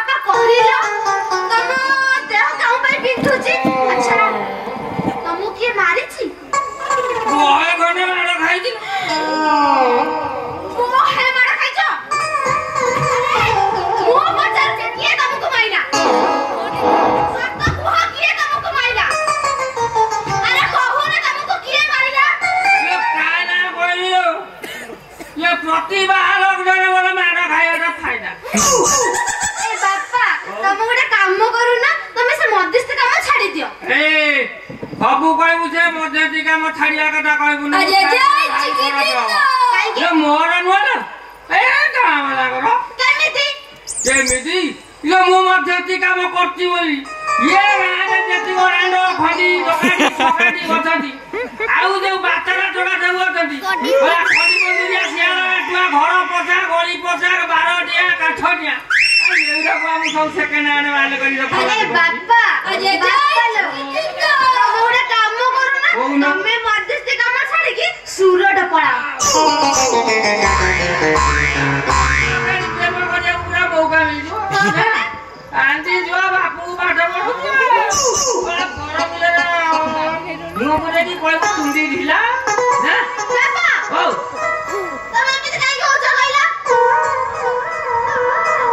बापा कहरिलो तम देह काउ पे बिंधुची अच्छा तमु के मारी छी ओए गने मार खाई दी वो है मार खाई छ वो बचार के किए तमु को माइला सत्ता कुहा किए तमु को माइला अरे कहू ना तमु को किए माइला ये काय ना बोलियो ये प्रतिभा लोग जने बोले मार खाइला फायदा ए बापा तम गोटे काम करू ना तमे से मध्यस्थ काम छाड़ी दियो ए बाबू कहबू से मध्यस्थी काम छाड़िया कथा कहबू ना अरे जाय चिकिती ये मोर नोला ए काम लागरो केमिति ये मो मध्यस्थी काम करती बोली ये गाने जेती गोरांडो खडी दोकानी सकाडी गथदी आउ जे बातरा जोड़ा सब अथदी ओला खडी बंदुरिया सियाला टुआ घर पोछा गली पोछा 12 दिया काठ दिया एइरा बाबू सब सेकेंड हैंड वाले करी रखो अरे बापा अरे जाय ओडा काम करू ना तमे मध्यस्थी काम छाड़ी की सुरट पळा पूरा मौका मिल जो आंटी जो बापू बाट पडू बड़ा गरम ले मो बोले की कोई तुंडी ढिला ना बापा ओ तमे एमिति काई हो जगैला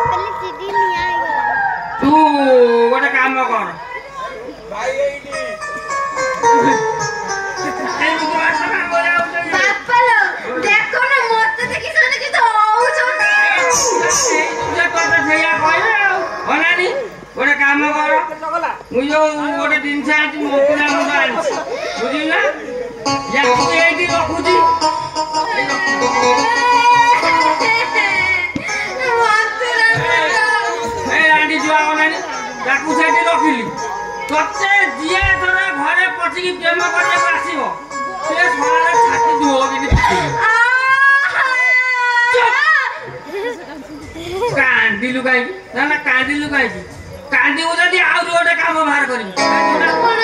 पहले सीधी नहीं आएगा तू गोटे काम कर भाई एइनी बापा लो देखो ना मत देखि सने कि तो हो छोटे तुझे तो छैया कहले बनानी गोटे काम कर मु जो गोटे दिन से आज मोकुला मुंडा आनछि बुझी ना या तू एइटी रखुची ए आंटी जो बनानी ताकू सेठी रखिली तते जिया तोरा घरे पछी की प्रेम करले आसीबो से छाड़ा छाती दुहो कि कांदी लुकाई ना ना कांदी लुकाई कांदी हो जदी आउ रोडे काम बाहर करी कोन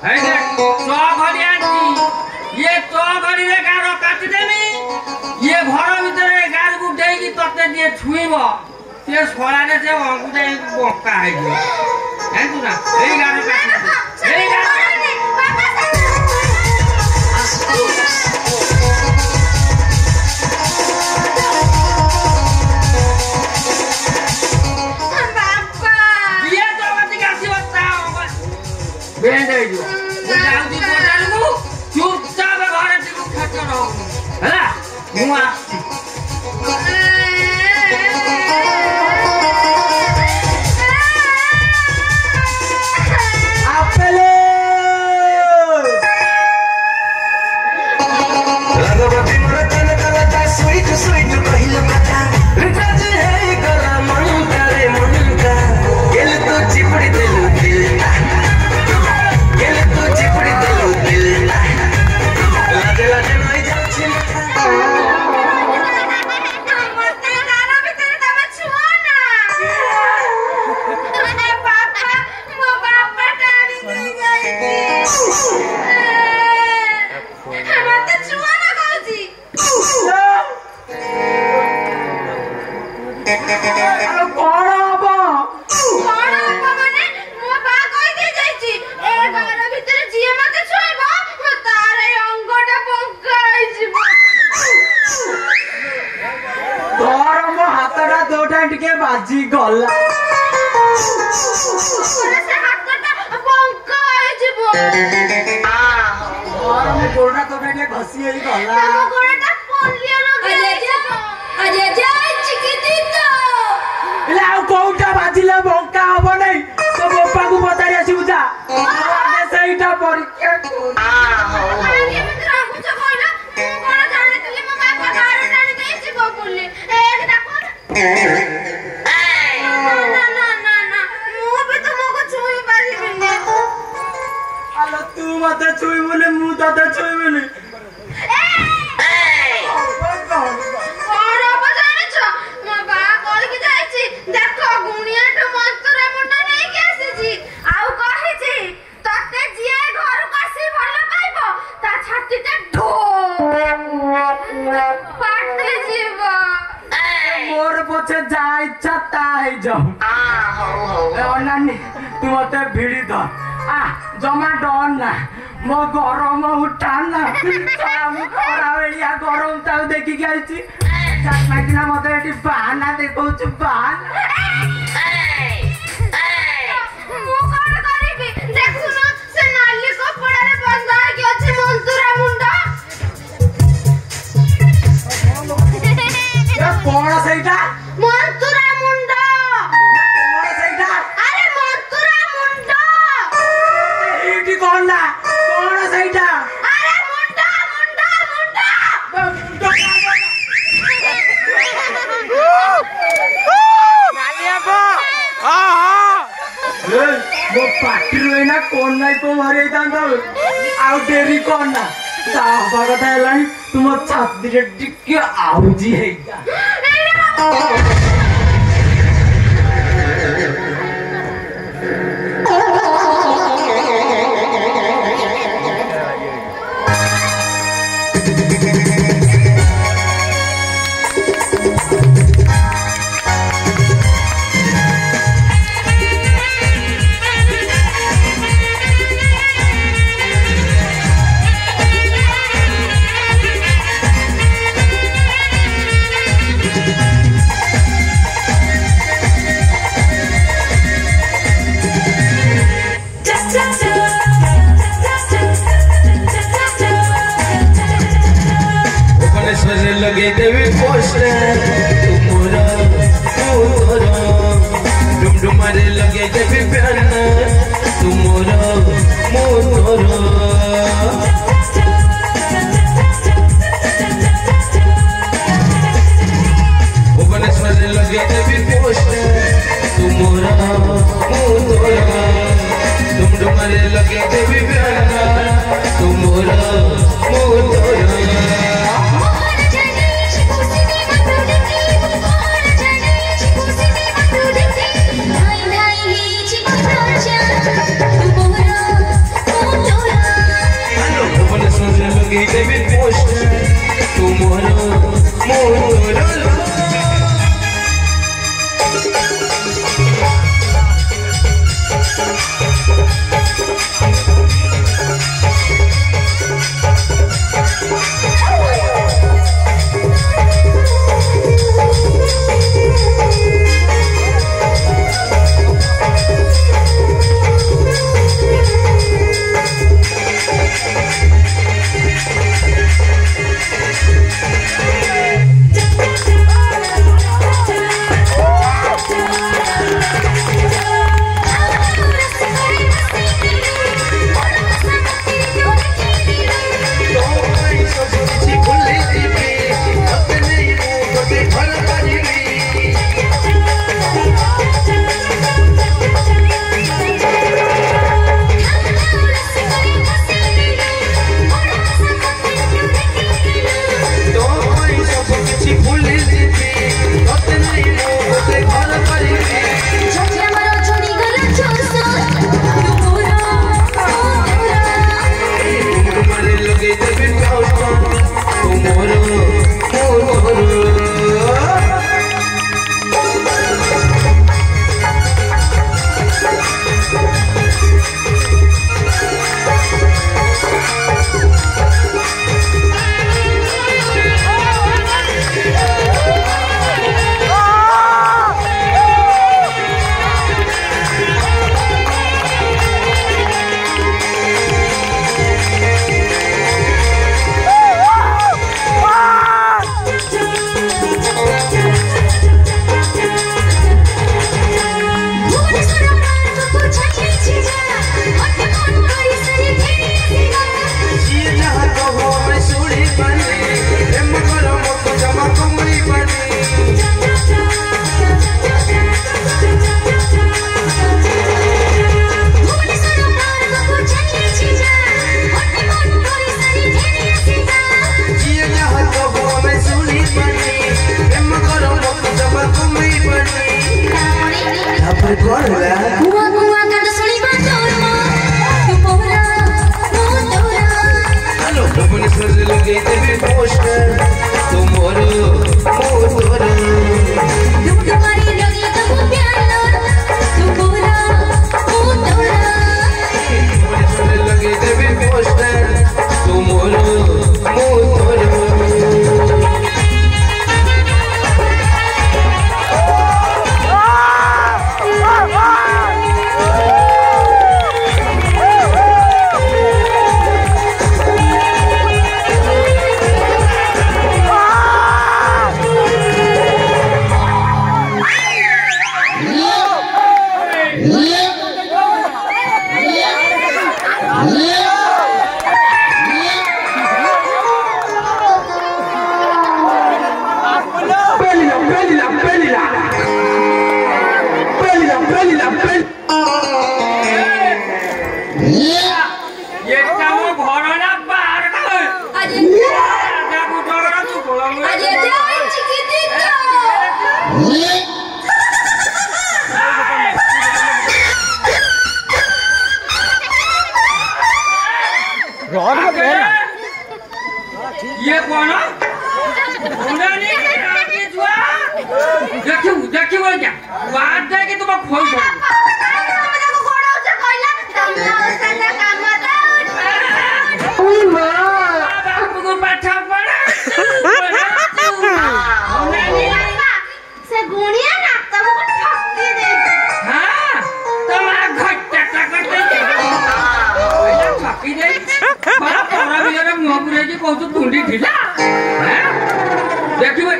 ए देख तो घड़ी आंटी ये तो घड़ी रे गारो काट देमी ये घर भीतर गार को देगी तते दिए छुईबो ते सोळाने से अंगुठा बक्का है है तू ना ए गारो काट ए गारो बेंदे जो जाउदी कोटालू चुपचाप घरे टिकु खच्चो रहो हला मुआ आपले लगवती मोर तन कलता स्वीट स्वीट पहिलो कथा रिचार्ज है गला मन करे मन का गेल तो चिपड़ी देलु दिल गेल तो चिपड़ी देलु दिल लाजे लाजे नई जाछि मते गाना भीतर तमे छुओ ना अरे बापा मो बापा टाणी दे जाई मते छुओ ना कहूची कोण हबो कोण हबो माने मो बा कहि दे जाईची ए घर भीतर जिए मते छुएबो तार ए अंगटा बंकाई जीवो तोर मो हातटा दोटा टिके बाजी गला से हातटा बंकाई जीवो तोर मो गोड़ा दोटा टिके घसी होई गला तम गोड़टा पोलियो अरे जा चिकिती तो लाउ कोउटा बाजिले बंका हबो नै तो बापा को बतारी आसी बुझा आने सहीटा परीक्षा आगे में राखु छ कहला कोन जाने तले मो बापा गाड़ी टाणी दे जीवो बोली एक देखो ना मु भी तुमको छुई पारिबी ने आलो तू मते छुई बोले मु तते छुई बोले कोन हबो जाने छ मो बा कल के जाईची देखो गुनिया तो मंत्र मुंडा नहीं के आसी जी आउ कहि जी तते जिए घर कासी भलो पाइबो ता छातीटा ढो पाटले जीव मोर তোর পছে যা ইচ্ছা তাই যাও অনানি তুই মতে ভিড়ি ধর জমা ডর না মো গরম উঠান না আমি খরা বেড়িয়া গরম তাও দেখি গেছি কিনা মতে এটি বাহানা দেখুଛୁ বাহানা କଣ ସେଇଟା ମନ୍ତୁରା ମୁଣ୍ଡ କଣ ସେଇଟା ଆରେ ମନ୍ତୁରା ମୁଣ୍ଡ ଏଇଠି କଣ ନା କଣ ସେଇଟା ଆରେ ମୁଣ୍ଡ ମୁଣ୍ଡ ମୁଣ୍ଡ ମୋ ପାଟିରୁ ଏଇନା କଣ ନାଇଁ କଣ ହରେଇଥାନ୍ତ ଆଉ ଡେରି କଣ ନା ତା ହବା କଥା ହେଲାଣି ତୁମ ଛାତିରେ ଟିକେ ଆଉଜି ହେଇଯା लगे देवी पोस्टर तुमरा मोरा डुमडुमारे लगे देवी बैनर तुमरा मोरा भुवनेश्वर लगे देवी पोस्टर तुमरा मोरा डुमडुमारे लगे देवी बैनर तुमरा मोरा David Poster, tomorrow, David Poster, tomorrow, ये कौन देखिए क्या बात दे कि तुम खोल तुंडी ढीला देखिए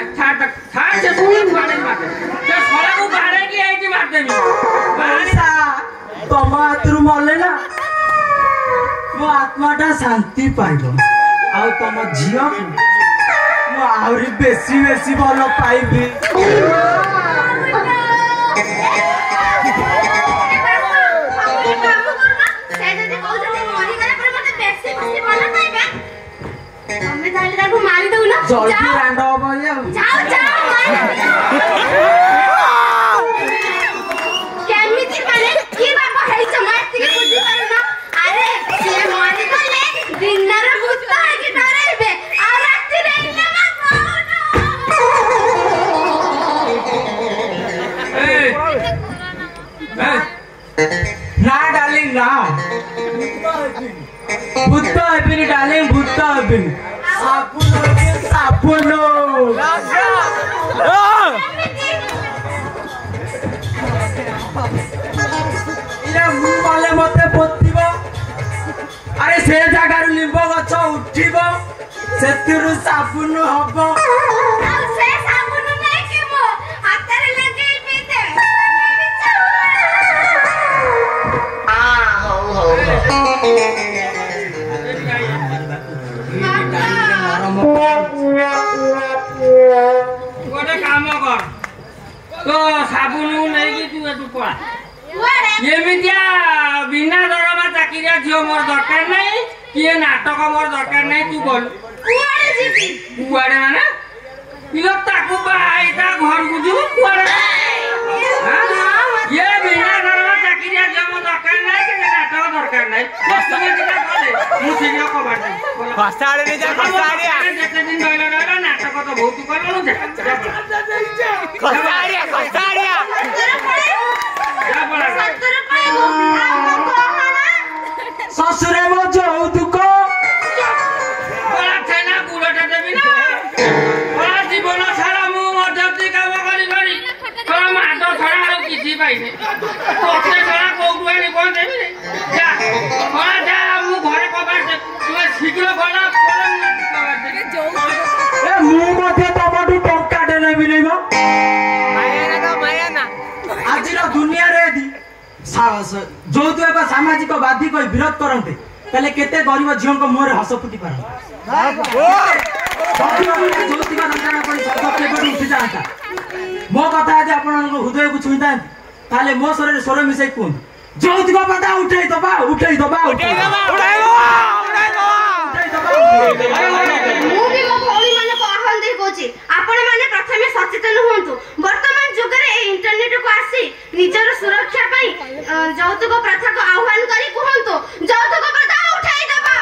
से बाड़े मारते को बाड़े की आई मारते तुम हाथरू मले ना मो आत्माटा शांति पाइब आ तुम झील को आहरी बेसी बेसी भल पाइबी जल्दी रांड हो जाओ केमिति माने की बाबा है समाज के बुद्धि करना अरे से मारी गले दिन रे भूत है कि डरेबे आ रात्रि रे ना डार्लिंग ना भूत है डार्लिंग भूत है सापुनो माले मते पोतिब अरे से जगार लिंब गछ उठिब सेतिरु सापुन हब से साबुन नहीं कि मो हातरे लगे पीते गोटे काम कर तो साबुन नहीं कि तू एटू पड़ा एमितिया बिना दरमा चाकिरिया झियो मोर दरकार नहीं किए नाटक मोर दरकार नहीं तू बोल कुआड़े जीबी कुआड़े माने इलो ताकू बाईटा घर को जीव कुआड़े ये बिना दरमा चाकिरिया झियो मोर दरकार नहीं कि नाटक दरकार नहीं कष्ट में दिना बोले मु सिरियो को बाटे खसाड़े नहीं जा खसाड़िया जते दिन रहला नाटक तो बहुत करलु जा खसाड़िया खसाड़िया ससुरे मो जौतुक जीवन सारा मु मध्यस्थी काम करी करी माट छड़ा और किसी पाइने तोते छड़ा कोउटु आनी कोन देबी जा जा मु घरे कबार दे तू शीघ्र गला ए मु मते तमटु टंका दे नै बिनै म माया ना आजिर दुनिया रे दी जो एक सामाजिक बाधी कोई विरोध करते ताले केते गरीब झील को मुहर हस फुटी पार मो कथा आज आप हृदय को छुईता मो स्वर स्वर मिसाई कहूँ जौतिक पता उठे दबा प्रथमे सचेतन हुंतु वर्तमान जुग रे इंटरनेट को आसी निजर सुरक्षा पई जौतुक प्रथा को आह्वान करी कहंतु जौतुक प्रथा उठाई दबा